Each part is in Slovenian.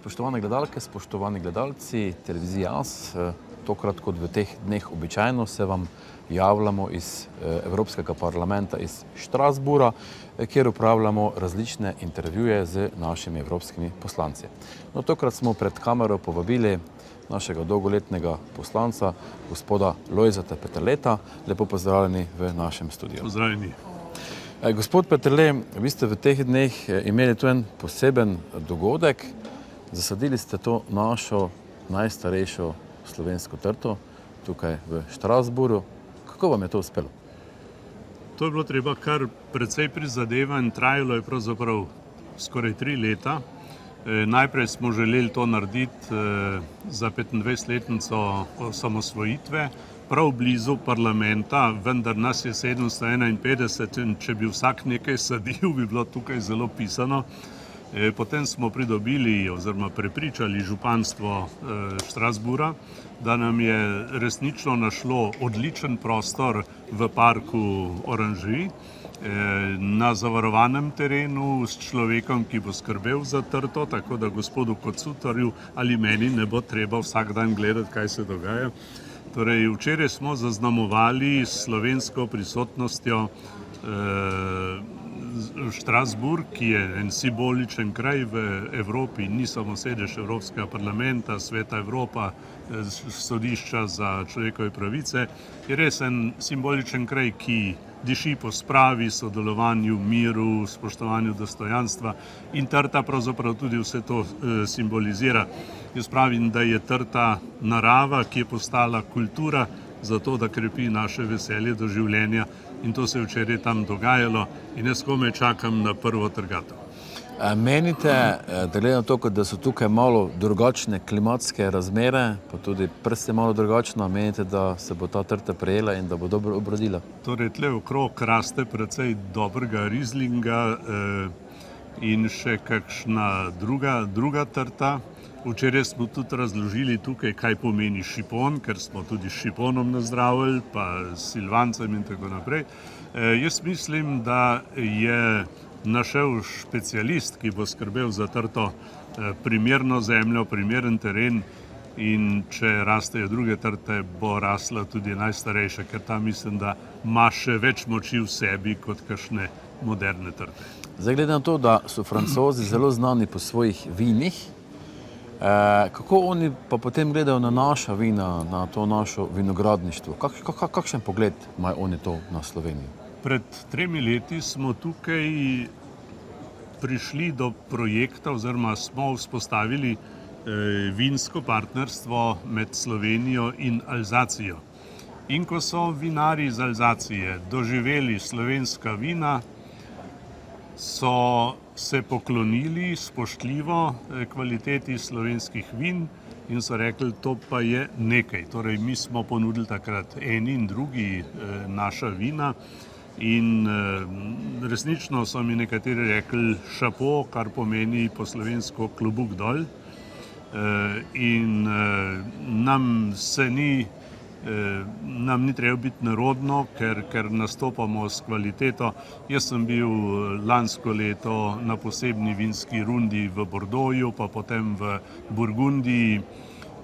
Spoštovane gledalke, spoštovani gledalci, televizija Jaz, tokrat kot v teh dneh običajno se vam javljamo iz Evropskega parlamenta iz Strasbourga, kjer upravljamo različne intervjuje z našimi evropskimi poslanci. No, tokrat smo pred kamero povabili našega dolgoletnega poslanca, gospoda Lojzeta Peterleta. Lepo pozdravljeni v našem studiu. Pozdravljeni. Gospod Peterle, vi ste v teh dneh imeli tu en poseben dogodek. Zasadili ste to našo najstarejšo slovensko trto tukaj v Strasbourgu. Kako vam je to uspelo? To je bilo treba kar precej prizadevanj, trajalo je pravzaprav skoraj 3 leta. Najprej smo želeli to narediti za 25-letnico osamosvojitve, prav blizu parlamenta, vendar nas je 751 in če bi vsak nekaj sadil, bi bilo tukaj zelo pisano. Potem smo pridobili oziroma prepričali županstvo Strasbourga, da nam je resnično našlo odličen prostor v parku Oranžerij, na zavarovanem terenu s človekom, ki bo skrbel za trto, tako da gospodu Kocutarju ali meni ne bo treba vsak dan gledati, kaj se dogaja. Torej, včeraj smo zaznamovali s slovensko prisotnostjo Strasbourg, ki je en simboličen kraj v Evropi, ni samo sedež Evropskega parlamenta, Sveta Evropa, sodišča za človekove pravice, je res en simboličen kraj, ki diši po spravi, sodelovanju, miru, spoštovanju dostojanstva in trta pravzaprav tudi vse to simbolizira. Jaz pravim, da je trta narava, ki je postala kultura, zato da krepi naše veselje do življenja, in to se je včeraj tam dogajalo in jaz komaj čakam na prvo trgatev. Menite, da glede na to, da so tukaj malo drugačne klimatske razmere, pa tudi prst je malo drugačna, menite, da se bo ta trta prejela in da bo dobro obrodila? Torej, tle okrog raste precej dobrega rizlinga in še kakšna druga trta. Včeraj smo tudi razložili tukaj, kaj pomeni šipon, ker smo tudi s šiponom nazdravili, pa s silvancem in tako naprej. Jaz mislim, da je našel specialist, ki bo skrbel za trto, primerno zemljo, primeren teren, in če rastejo druge trte, bo rasla tudi najstarejša, ker ta mislim, da ima še več moči v sebi kot kakšne moderne trte. Zdaj, glede na to, da so Francozi zelo znani po svojih vinih, kako oni pa potem gledajo na naša vina, na to našo vinogradništvo? Kakšen pogled imajo oni to na Slovenijo? Pred 3 leti smo tukaj prišli do projekta oziroma smo vzpostavili vinsko partnerstvo med Slovenijo in Alzacijo. In ko so vinarji iz Alzacije doživeli slovenska vina, so se poklonili spoštljivo kvaliteti slovenskih vin in so rekli, to pa je nekaj. Torej, mi smo ponudili takrat eni in drugi naša vina in resnično so mi nekateri rekli šapo, kar pomeni po slovensko klobuk dol. In nam ni treba biti nerodno, ker nastopamo s kvaliteto. Jaz sem bil lansko leto na posebni vinski rundi v Bordeauxu, pa potem v Burgundiji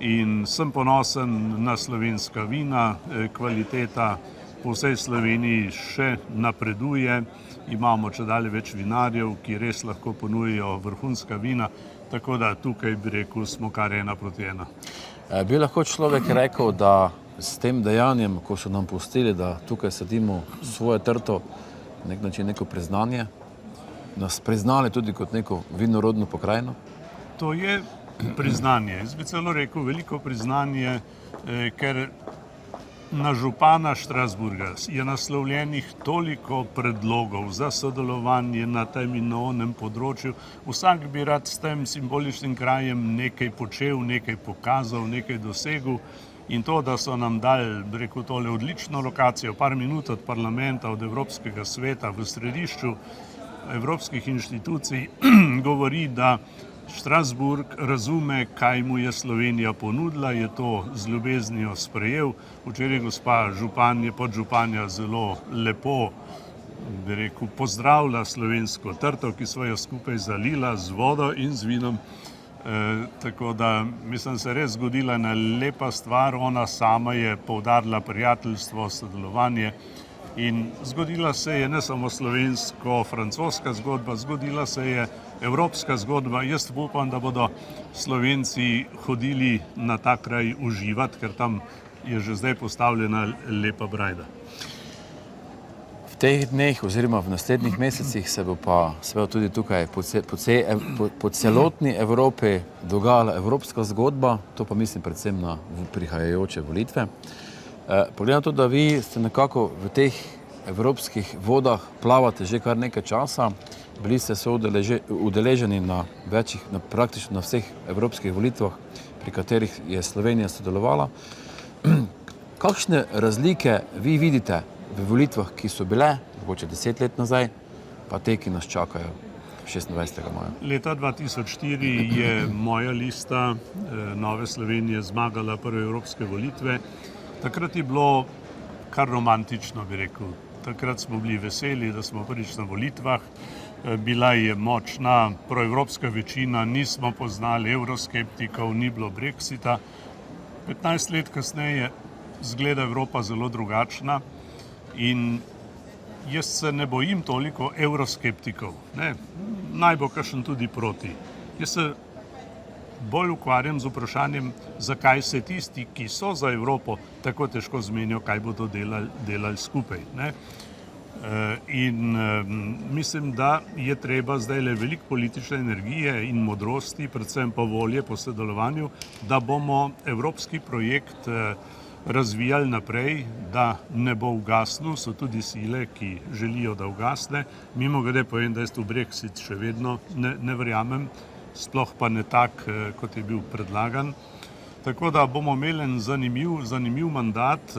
in sem ponosen na slovenska vina. Kvaliteta po vsej Sloveniji še napreduje. Imamo čedalje več vinarjev, ki res lahko ponujajo vrhunska vina, tako da tukaj bi rekel, smo kar 1:1. Bi lahko človek rekel, da s tem dejanjem, ko so nam pustili, da tukaj sadimo svoje trto, na nek način neko priznanje, nas priznali tudi kot neko vinorodno pokrajino? To je priznanje. Jaz bi celo rekel veliko priznanje, ker na župana Strasbourga je naslovljenih toliko predlogov za sodelovanje na tem in onem področju. Vsak bi rad s tem simboličnim krajem nekaj počel, nekaj pokazal, nekaj dosegel. In to, da so nam dali, rekel, tole odlično lokacijo, par minut od parlamenta, od Evropskega sveta, v središču evropskih inštitucij, govori, da Strasbourg razume, kaj mu je Slovenija ponudila, je to z ljubeznijo sprejel. Včeraj gospa podžupanja zelo lepo, bi rekel, pozdravila slovensko trto, ki sva jo skupaj zalila z vodo in z vinom. Tako da mislim, se res zgodila ena lepa stvar. Ona sama je poudarila prijateljstvo, sodelovanje in zgodila se je ne samo slovensko-francoska zgodba, zgodila se je evropska zgodba. Jaz upam, da bodo Slovenci hodili na ta kraj uživati, ker tam je že zdaj postavljena lepa brajda. V teh dneh oziroma v naslednjih mesecih se bo pa seveda tudi tukaj po celotni Evropi dogajala evropska zgodba, to pa mislim predvsem na prihajajoče volitve. Pogleda to, da vi ste nekako v teh evropskih vodah plavate že kar nekaj časa, bili ste udeleženi na praktično na vseh evropskih volitvah, pri katerih je Slovenija sodelovala. Kakšne razlike vi vidite v volitvah, ki so bile, mogoče 10 let nazaj, pa te, ki nas čakajo 26. maja? Leta 2004 je moja lista Nove Slovenije zmagala prve evropske volitve. Takrat je bilo kar romantično, bi rekel. Takrat smo bili veseli, da smo prvič na volitvah. Bila je močna proevropska večina, nismo poznali evroskeptikov, ni bilo Brexita. 15 let kasneje izgleda Evropa zelo drugačna in jaz se ne bojim toliko evroskeptikov. Naj bo kakšen tudi proti. Jaz se bolj ukvarjam z vprašanjem, zakaj se tisti, ki so za Evropo, tako težko zmenijo, kaj bodo delali skupaj. In mislim, da je treba zdaj le veliko politične energije in modrosti, predvsem pa volje po sodelovanju, da bomo evropski projekt razvijali naprej, da ne bo ugasnil. So tudi sile, ki želijo, da ugasne. Mimogrede povem, da jaz v Brexit še vedno ne verjamem, sploh pa ne tak, kot je bil predlagan. Tako da bomo imeli en zanimiv mandat,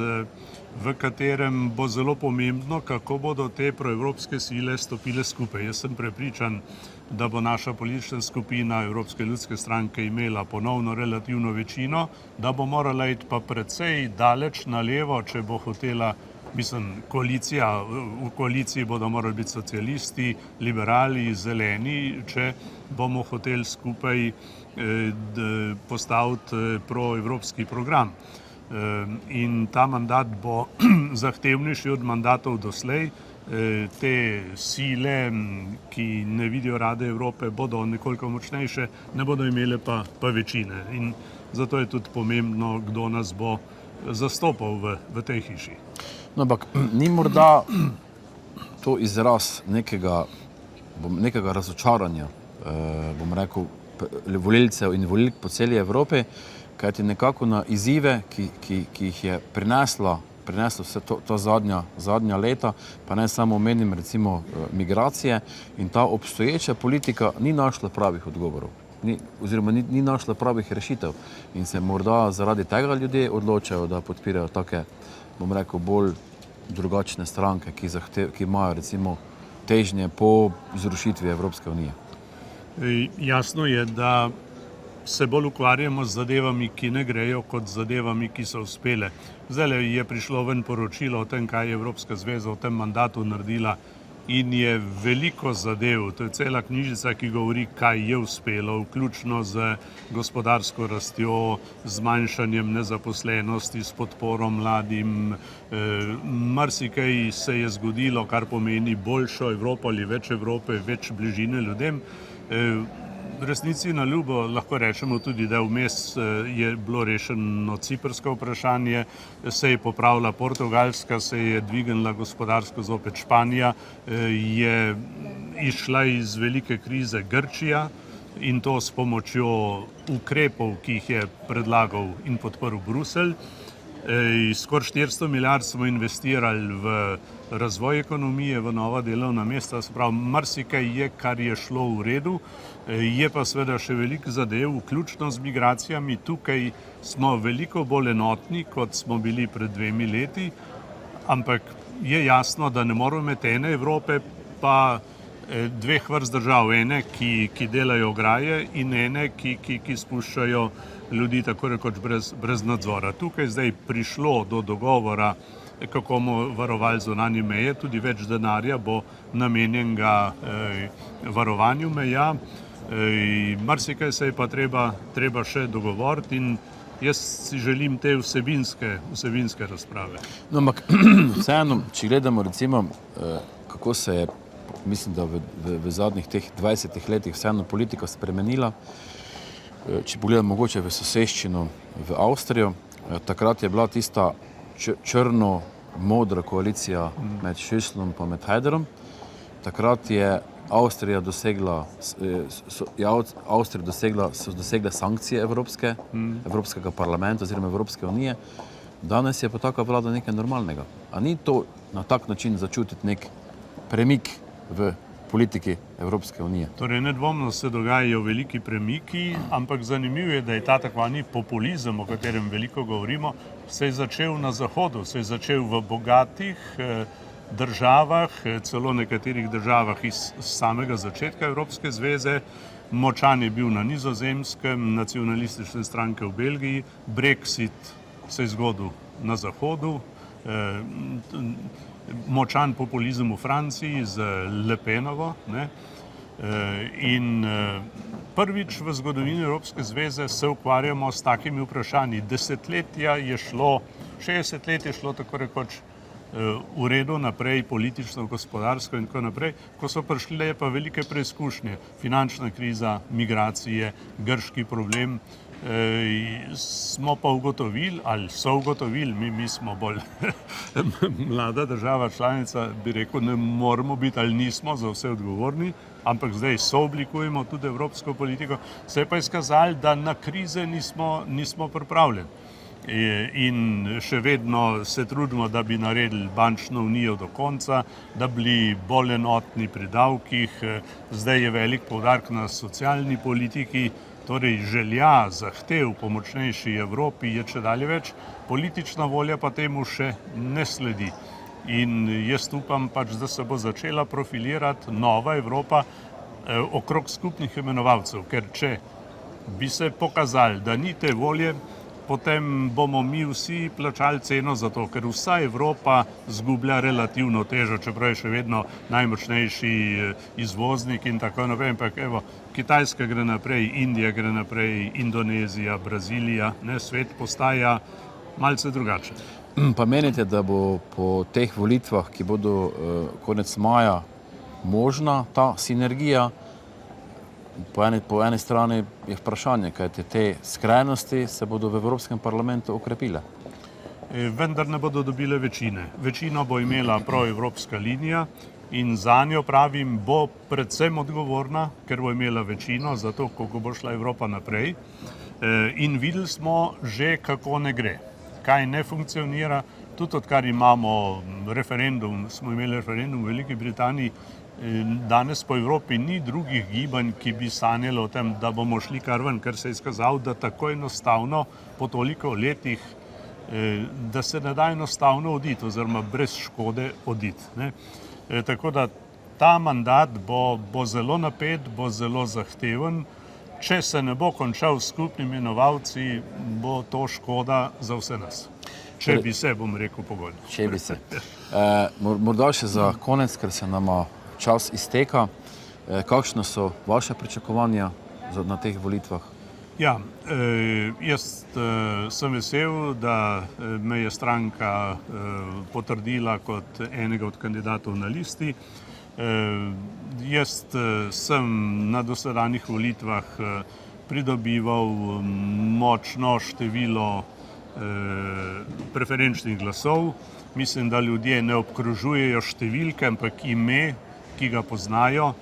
v katerem bo zelo pomembno, kako bodo te proevropske sile stopile skupaj. Jaz sem prepričan, da bo naša politična skupina Evropske ljudske stranke imela ponovno relativno večino, da bo morala iti pa precej daleč na levo, če bo hotela, koalicija, v koaliciji bodo morali biti socialisti, liberali, zeleni, če bomo hoteli skupaj postaviti proevropski program. In ta mandat bo zahtevnejši od mandatov doslej. Te sile, ki ne vidijo rade Evrope, bodo nekoliko močnejše, ne bodo imele pa večine. In zato je tudi pomembno, kdo nas bo zastopal v tej hiši. No, ampak ni morda to izraz nekega razočaranja, bom rekel, volilcev in volilk po celi Evropi, kajti nekako na izzive, ki jih je prineslo vse to zadnja leta, pa ne samo omenim recimo migracije, in ta obstoječa politika ni našla pravih odgovorov, oziroma ni našla pravih rešitev in se morda zaradi tega ljudje odločajo, da podpirajo take, bom rekel, bolj drugačne stranke, ki imajo recimo težnje po zrušitvi Evropske unije. Jasno je, da se bolj ukvarjamo z zadevami, ki ne grejo, kot z zadevami, ki so uspele. Zdaj je prišlo ven poročilo o tem, kaj je Evropska zveza v tem mandatu naredila, in je veliko zadev. To je cela knjižica, ki govori, kaj je uspelo, vključno z gospodarsko rastjo, zmanjšanjem nezaposlenosti, s podporo mladim. Marsikaj se je zgodilo, kar pomeni boljšo Evropo ali več Evrope, več bližine ljudem. V resnici na ljubo lahko rečemo tudi, da vmes je bilo rešeno ciprsko vprašanje, se je popravila Portugalska, se je dvignila gospodarsko zopet Španija, je išla iz velike krize Grčija, in to s pomočjo ukrepov, ki jih je predlagal in podprl Bruselj. Skoraj 400 milijard smo investirali v razvoj ekonomije, v nova delovna mesta. Se pravi, marsikaj je, kar je šlo v redu. Je pa seveda še veliko zadev, vključno z migracijami. Tukaj smo veliko bolj enotni, kot smo bili pred 2 leti, ampak je jasno, da ne moramo imeti ene Evrope pa 2 vrst držav. Ene, ki delajo ograje, in ene, ki spuščajo ljudi tako rekoč brez nadzora. Tukaj zdaj prišlo do dogovora, kako bomo varovali zunanje meje, tudi več denarja bo namenjenega varovanju meja. Marsikaj se je pa treba še dogovoriti in jaz si želim te vsebinske razprave. No, ampak vseeno, če gledamo recimo, kako se je, mislim, da v zadnjih teh 20 letih vseeno politika spremenila, če pogledamo mogoče v soseščino, v Avstrijo, takrat je bila tista črno-modra koalicija med Schüsslom pa med Haiderom. Takrat je Avstrija dosegla sankcije Evropskega parlamenta oziroma Evropske unije. Danes je pa taka vlada nekaj normalnega. A ni to na tak način začutiti nek premik v politiki Evropske unije? Torej, nedvomno se dogajajo veliki premiki, ampak zanimivo je, da je ta takvani populizem, o katerem veliko govorimo, se je začel na Zahodu, se je začel v bogatih državah, celo nekaterih državah iz samega začetka Evropske zveze. Močan je bil na Nizozemskem, nacionalistične stranke v Belgiji, Brexit se je zgodil na Zahodu, močan populizem v Franciji z Le Penovo. In prvič v zgodovini Evropske zveze se ukvarjamo s takimi vprašanji. 60 let je šlo tako rekoč v redu naprej, politično, gospodarsko in tako naprej, ko so prišle pa velike preizkušnje, finančna kriza, migracije, grški problem, smo pa ugotovili, ali so ugotovili, mi smo bolj mlada država članica, bi rekel, ne moramo biti ali nismo za vse odgovorni, ampak zdaj sooblikujemo tudi evropsko politiko, se je pa izkazali, da na krize nismo pripravljeni. In še vedno se trudimo, da bi naredili bančno unijo do konca, da bi bili bolj enotni pri davkih. Zdaj je velik poudarek na socialni politiki, torej želja, zahtev po močnejši Evropi je čedalje več, politična volja pa temu še ne sledi. In jaz upam pač, da se bo začela profilirati nova Evropa okrog skupnih imenovalcev, ker če bi se pokazali, da ni te volje, potem bomo mi vsi plačali ceno za to, ker vsa Evropa zgublja relativno težo, čeprav je še vedno najmočnejši izvoznik in tako naprej. Ampak evo, Kitajska gre naprej, Indija gre naprej, Indonezija, Brazilija, svet postaja malce drugačen. Pa menite, da bo po teh volitvah, ki bodo konec maja, možna ta sinergija? Po eni strani je vprašanje, kajti te skrajnosti se bodo v Evropskem parlamentu okrepile. Vendar ne bodo dobile večine. Večino bo imela proevropska linija in zanjo, pravim, bo predvsem odgovorna, ker bo imela večino za to, kako bo šla Evropa naprej. In videli smo že, kako ne gre, kaj ne funkcionira. Tudi odkar imamo referendum, smo imeli referendum v Veliki Britaniji, danes po Evropi ni drugih gibanj, ki bi sanjali o tem, da bomo šli kar ven, ker se je izkazalo, da tako enostavno po toliko letih, da se ne da enostavno oditi oziroma brez škode oditi. Tako da ta mandat bo zelo napet, bo zelo zahteven. Če se ne bo končal s skupnimi imenovalci, bo to škoda za vse nas. Če bi se, bom rekel, pogojno. Če bi se. Morda še za konec, ker se nama čas izteka. Kakšna so vaše pričakovanja na teh volitvah? Ja, jaz sem vesel, da me je stranka potrdila kot enega od kandidatov na listi. Jaz sem na dosedanjih volitvah pridobival močno število preferenčnih glasov. Mislim, da ljudje ne obkrožujejo številke, ampak ime, ki ga poznajo.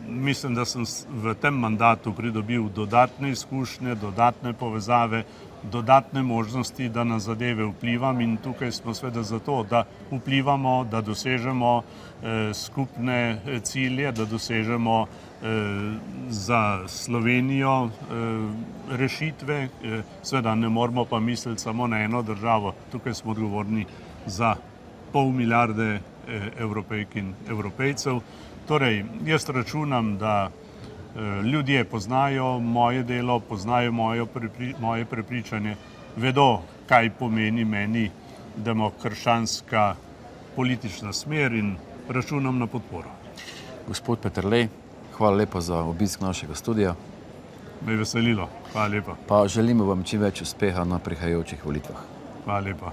Mislim, da sem v tem mandatu pridobil dodatne izkušnje, dodatne povezave, dodatne možnosti, da na zadeve vplivam in tukaj smo seveda zato, da vplivamo, da dosežemo skupne cilje, da dosežemo za Slovenijo rešitve. Seveda ne moramo pa misliti samo na eno državo, tukaj smo odgovorni za 0,5 milijarde Evropejk in Evropejcev. Torej, jaz računam, da ljudje poznajo moje delo, poznajo moje prepričanje, vedo, kaj pomeni meni demokratska politična smer in računam na podporo. Gospod Peterle, Hvala lepa za obisk našega studia. Me je veselilo. Hvala lepa. Pa želimo vam čim več uspeha na prihajajočih volitvah. Hvala lepa.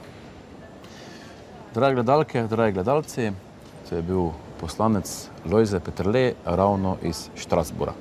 Drage gledalke, dragi gledalci, to je bil poslanec Lojze Peterle ravno iz Strasbourga.